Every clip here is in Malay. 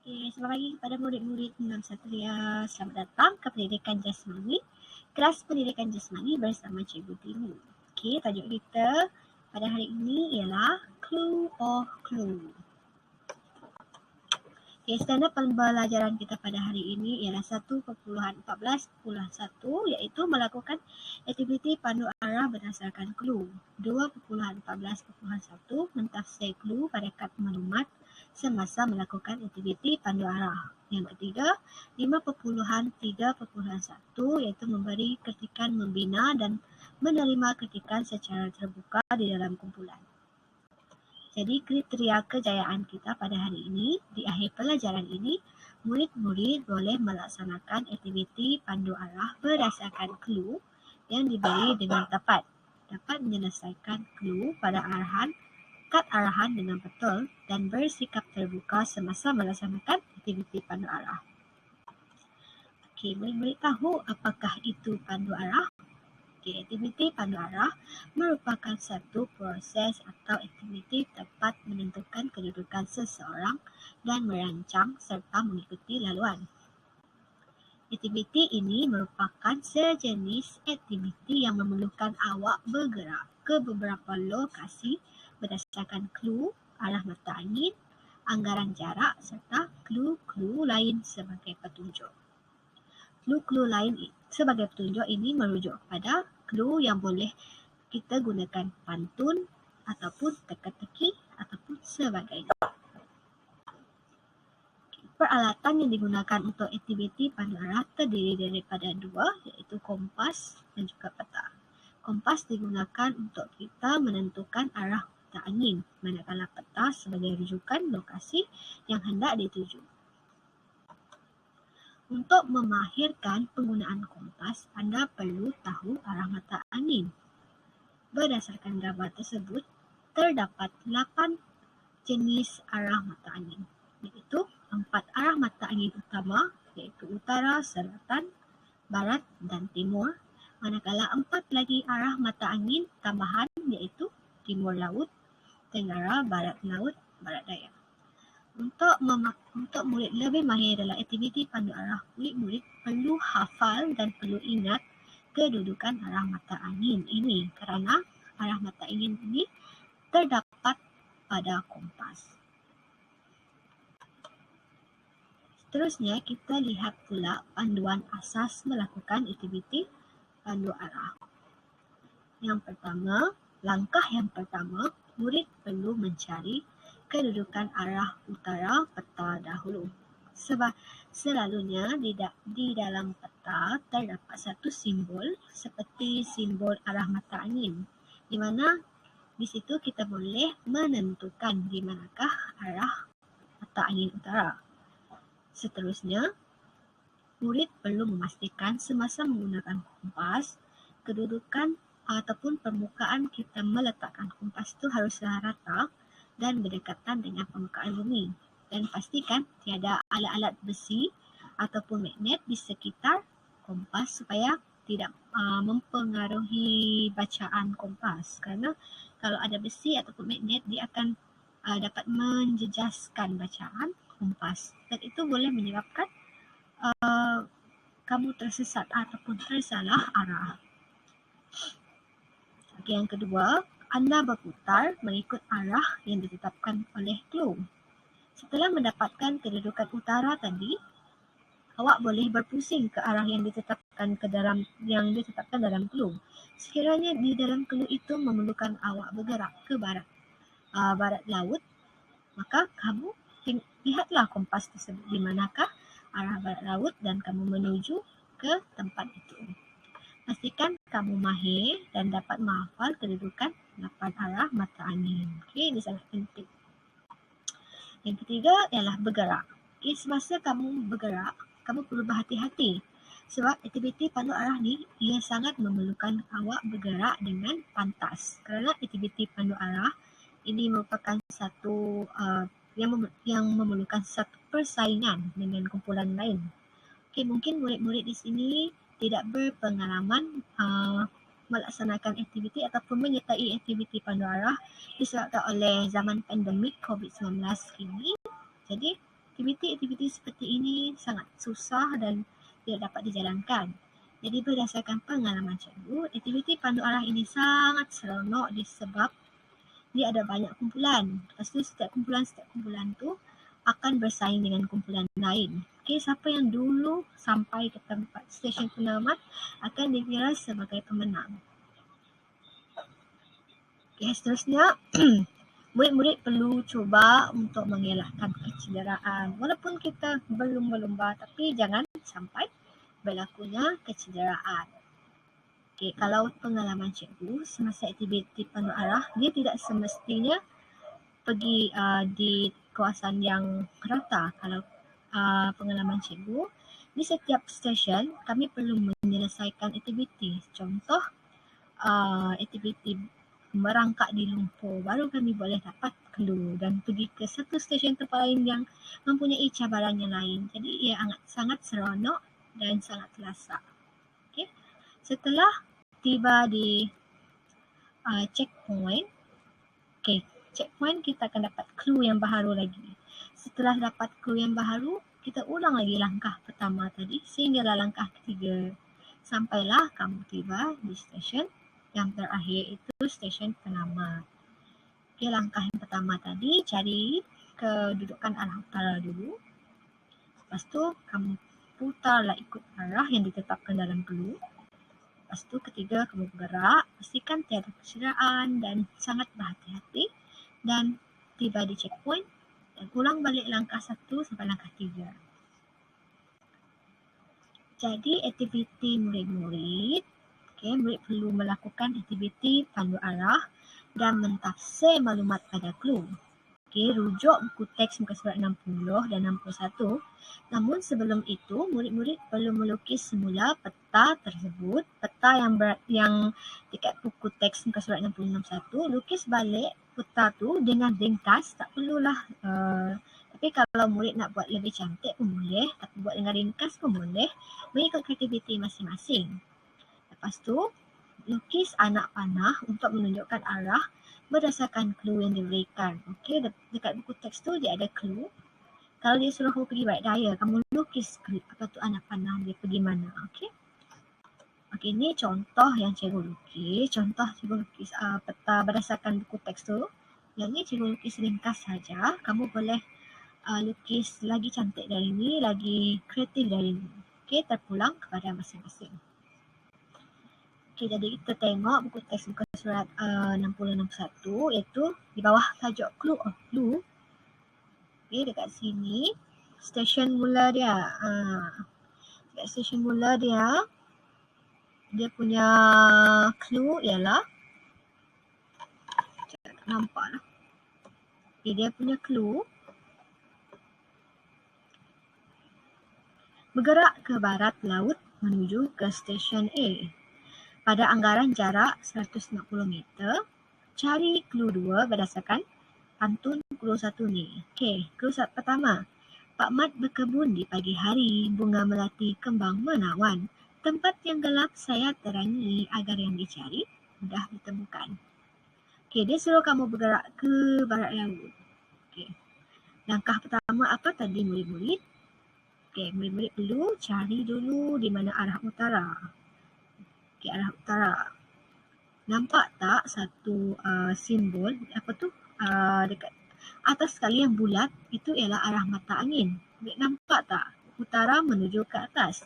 Okey, selamat pagi kepada murid-murid Enam Satria. Selamat datang ke Pendidikan Jasmani, kelas Pendidikan Jasmani bersama Cikgu Tini. Okey, tajuk kita pada hari ini ialah Clue or Clue. Okey, standard pembelajaran kita pada hari ini ialah 1.14.1 iaitu melakukan aktiviti pandu arah berdasarkan clue. 2.14.1 mentafsir clue pada kad maklumat semasa melakukan aktiviti pandu arah. Yang ketiga, 5.3.1 iaitu memberi kritikan membina dan menerima kritikan secara terbuka di dalam kumpulan. Jadi kriteria kejayaan kita pada hari ini, di akhir pelajaran ini, murid-murid boleh melaksanakan aktiviti pandu arah berdasarkan clue yang diberi dengan tepat. Dapat menyelesaikan clue pada kad arahan dengan betul dan bersikap terbuka semasa melaksanakan aktiviti pandu arah. Okey, murid-murid tahu apakah itu pandu arah? Aktiviti pandu arah merupakan satu proses atau aktiviti tepat menentukan kedudukan seseorang dan merancang serta mengikuti laluan. Aktiviti ini merupakan sejenis aktiviti yang memerlukan awak bergerak ke beberapa lokasi berdasarkan clue, arah mata angin, anggaran jarak serta clue-clue lain sebagai petunjuk. Clue-clue lain sebagai petunjuk ini merujuk kepada clue yang boleh kita gunakan pantun ataupun teka-teki ataupun sebagainya. Peralatan yang digunakan untuk aktiviti pandu arah terdiri daripada dua, iaitu kompas dan juga peta. Kompas digunakan untuk kita menentukan arah mata angin, manakala peta sebagai rujukan lokasi yang hendak dituju. Untuk memahirkan penggunaan kompas, anda perlu tahu arah mata angin. Berdasarkan gambar tersebut, terdapat 8 jenis arah mata angin, iaitu 4 arah mata angin utama, iaitu utara, selatan, barat dan timur, manakala 4 lagi arah mata angin tambahan, iaitu timur laut, tenggara, barat laut, barat daya. Untuk murid lebih mahir dalam aktiviti pandu arah, murid-murid perlu hafal dan perlu ingat kedudukan arah mata angin ini kerana arah mata angin ini terdapat pada kompas. Seterusnya, kita lihat pula panduan asas melakukan aktiviti pandu arah. Langkah yang pertama, murid perlu mencari kedudukan arah utara peta dahulu. Sebab selalunya di dalam peta terdapat satu simbol seperti simbol arah mata angin, di mana di situ kita boleh menentukan di manakah arah mata angin utara. Seterusnya, murid perlu memastikan semasa menggunakan kompas, kedudukan ataupun permukaan kita meletakkan kompas itu haruslah rata dan berdekatan dengan permukaan bumi, dan pastikan tiada alat-alat besi ataupun magnet di sekitar kompas supaya tidak mempengaruhi bacaan kompas, kerana kalau ada besi ataupun magnet dia akan dapat menjejaskan bacaan kompas dan itu boleh menyebabkan kamu tersesat ataupun tersalah arah. Okey, yang kedua, anda berputar mengikut arah yang ditetapkan oleh clue. Setelah mendapatkan kedudukan utara tadi, awak boleh berpusing ke arah yang ditetapkan dalam clue. Sekiranya di dalam clue itu memerlukan awak bergerak ke barat laut, maka kamu lihatlah kompas tersebut di manakah arah barat laut dan kamu menuju ke tempat itu. Pastikan kamu mahir dan dapat menghafal kedudukan 8 arah mata angin. Okey, ini sangat penting. Yang ketiga ialah bergerak. Okey, semasa kamu bergerak, kamu perlu berhati-hati sebab aktiviti pandu arah ni ia sangat memerlukan awak bergerak dengan pantas. Kerana aktiviti pandu arah ini merupakan satu yang memerlukan satu persaingan dengan kumpulan lain. Okey, mungkin murid-murid di sini tidak berpengalaman melaksanakan aktiviti ataupun menyertai aktiviti pandu arah disebabkan oleh zaman pandemik COVID-19 ini. Jadi aktiviti aktiviti seperti ini sangat susah dan tidak dapat dijalankan. Jadi berdasarkan pengalaman cikgu, aktiviti pandu arah ini sangat seronok disebab dia ada banyak kumpulan. Lepas tu setiap kumpulan tu akan bersaing dengan kumpulan lain. Okey, siapa yang dulu sampai ke tempat stesen penyelamat akan dikira sebagai pemenang. Okey, seterusnya murid-murid perlu cuba untuk mengelakkan kecederaan. Walaupun kita belum berlumba, tapi jangan sampai berlakunya kecederaan. Okey, kalau pengalaman cikgu semasa aktiviti pandu arah, dia tidak semestinya pergi di kawasan yang rata. Kalau pengalaman cikgu, di setiap stesen kami perlu menyelesaikan aktiviti. Contoh, aktiviti merangkak di lumpur, baru kami boleh dapat clue dan pergi ke satu stesen tempat lain yang mempunyai cabaran yang lain. Jadi ia sangat seronok dan sangat terasa. Okay. Setelah tiba di checkpoint, checkpoint kita akan dapat clue yang baharu lagi. Setelah dapat clue yang baharu, kita ulang lagi langkah pertama tadi sehinggalah langkah ketiga. Sampailah kamu tiba di stesen yang terakhir, itu stesen penyelamat. Okay, langkah yang pertama tadi cari kedudukan arah utara dulu. Lepas tu kamu putarlah ikut arah yang ditetapkan dalam clue. Lepas tu ketiga kamu bergerak, pastikan tiada kecederaan dan sangat berhati-hati dan tiba di checkpoint dan ulang balik langkah 1 sampai langkah 3. Jadi aktiviti murid-murid, murid perlu melakukan aktiviti pandu arah dan mentafsir maklumat pada clue. Rujuk buku teks muka surat 60 dan 61. Namun sebelum itu, murid-murid perlu melukis semula peta tersebut, peta yang dekat buku teks muka surat 60-61. Lukis balik peta tu dengan ringkas, tak perlulah. Tapi kalau murid nak buat lebih cantik pun boleh, tapi buat dengan ringkas pun boleh, mengikut aktiviti masing-masing. Lepas tu, lukis anak panah untuk menunjukkan arah berdasarkan clue yang diberikan. Okey, dekat buku teks tu dia ada clue. Kalau dia suruh kamu pergi barat daya, kamu lukis clue apa tu anak panah dia pergi mana. Okey. Okey, ni contoh yang cikgu lukis. Contoh cikgu lukis peta berdasarkan buku teks tu. Yang ni cikgu lukis ringkas saja. Kamu boleh lukis lagi cantik dari ni, lagi kreatif dari ni. Okey, terpulang kepada masing-masing. Okey, jadi kita tengok buku teks muka surat 60-61, iaitu di bawah tajuk Clue of Blue. Okey, dekat sini stesen mula dia. Dekat stesen mula dia punya clue ialah, tak nampak lah. Okey, dia punya clue bergerak ke barat laut menuju ke stesen A. Pada anggaran jarak 150 meter, cari clue 2 berdasarkan pantun clue 1 ni. Okey, clue pertama. Pak Mat berkebun di pagi hari, bunga melati kembang menawan. Tempat yang gelap saya terangi agar yang dicari mudah ditemukan. Okey, dia suruh kamu bergerak ke barat laut. Okey. Langkah pertama apa tadi murid-murid? Okey, murid-murid perlu cari dulu di mana arah utara. Okey, arah utara. Nampak tak satu simbol apa tu dekat atas sekali yang bulat, itu ialah arah mata angin. Nampak tak? Utara menuju ke atas.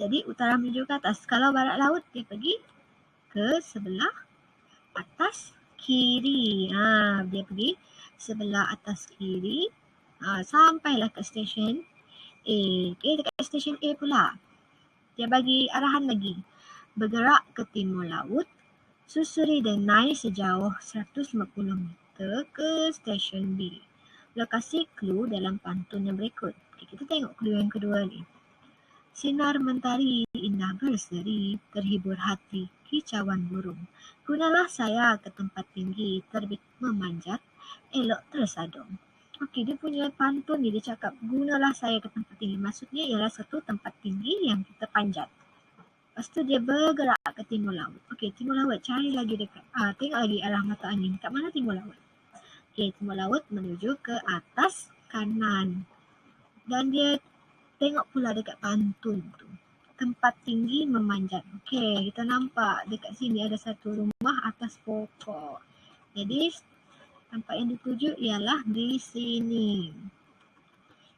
Jadi utara menuju ke atas. Kalau barat laut, dia pergi ke sebelah atas kiri. Dia pergi sebelah atas kiri. Sampailah ke stesen A. Okay, dekat stesen A pula, dia bagi arahan lagi. Bergerak ke timur laut, susuri denai sejauh 150 meter ke stesen B. Lokasi clue dalam pantun yang berikut. Okay, kita tengok clue yang kedua ni. Sinar mentari indah berseri, terhibur hati kicauan burung. Gunalah saya ke tempat tinggi, terbit memanjat, elok tersadung. Okey, dia punya pantun ni, dia cakap gunalah saya ke tempat tinggi. Maksudnya ialah satu tempat tinggi yang kita panjat. Lepas tu dia bergerak ke timur laut. Okey, timur laut, cari lagi dekat. Tengok lagi arah mata angin. Kat mana timur laut? Okey, timur laut menuju ke atas kanan. Dan dia tengok pula dekat pantun tu. Tempat tinggi memanjat. Okey, kita nampak dekat sini ada satu rumah atas pokok. Jadi tempat yang dituju ialah di sini.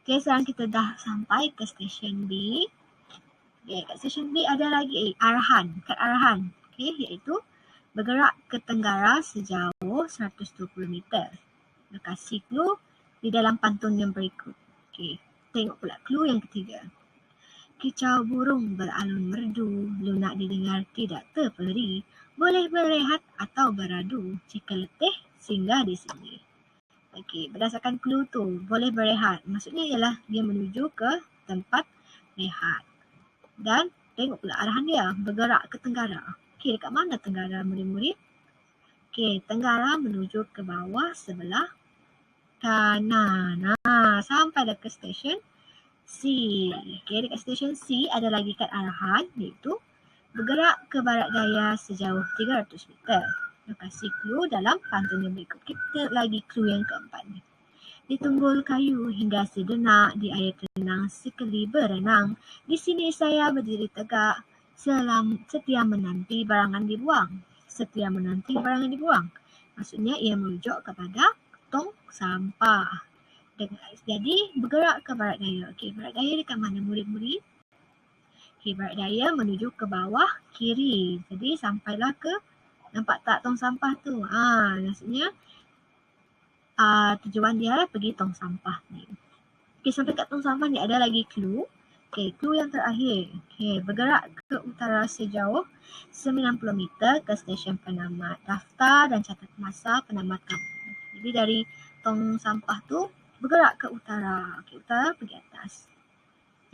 Okey, sekarang kita dah sampai ke stesen B. Okey, kat stesen B ada lagi arahan, kad arahan. Okey, iaitu bergerak ke tenggara sejauh 120 meter. Lokasi clue di dalam pantun yang berikut. Okey, tengok pula clue yang ketiga. Kicau burung beralun merdu, lunak didengar tidak terperi. Boleh berehat atau beradu, jika letih singgah di sini. Okey, berdasarkan clue tu, boleh berehat. Maksudnya ialah dia menuju ke tempat rehat. Dan tengok pula arahan dia, bergerak ke tenggara. Okey, dekat mana tenggara murid-murid? Okey, tenggara menuju ke bawah sebelah kanan. Sampai dah ke stesen C. Okey, dekat stesen C ada lagi kad arahan iaitu bergerak ke barat daya sejauh 300 meter. Lokasi clue dalam pantun yang berikut. Kita lagi clue yang keempat ni. Di tunggul kayu hingga sejenak, di air tenang sekali berenang. Di sini saya berdiri tegak, setia menanti barangan dibuang. Setia menanti barangan dibuang. Maksudnya ia merujuk kepada tong sampah. Jadi bergerak ke barat daya. Okey, barat daya dekat mana murid-murid? Okey, barat daya menuju ke bawah kiri. Jadi sampailah ke, nampak tak tong sampah tu? Maksudnya tujuan dia pergi tong sampah ni. Okey, sampai kat tong sampah ni ada lagi clue. Okey, clue yang terakhir. Okey, bergerak ke utara sejauh 90 meter ke stesen penamat. Daftar dan catat masa penamat kamu. Jadi dari tong sampah tu bergerak ke utara. Okey, utara pergi atas.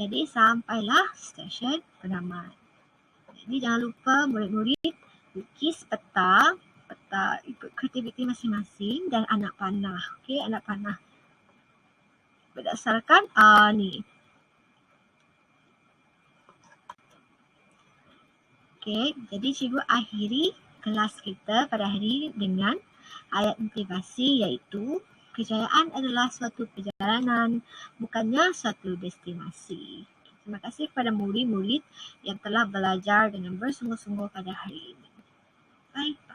Jadi sampailah stesen penamat. Jadi jangan lupa murid-murid lukis peta ikut kreativiti masing-masing dan anak panah. Okey, anak panah. Berdasarkan ni. Okey, jadi cikgu akhiri kelas kita pada hari ini dengan ayat motivasi iaitu kejayaan adalah suatu perjalanan, bukannya suatu destinasi. Terima kasih kepada murid-murid yang telah belajar dengan bersungguh-sungguh pada hari ini. Bye.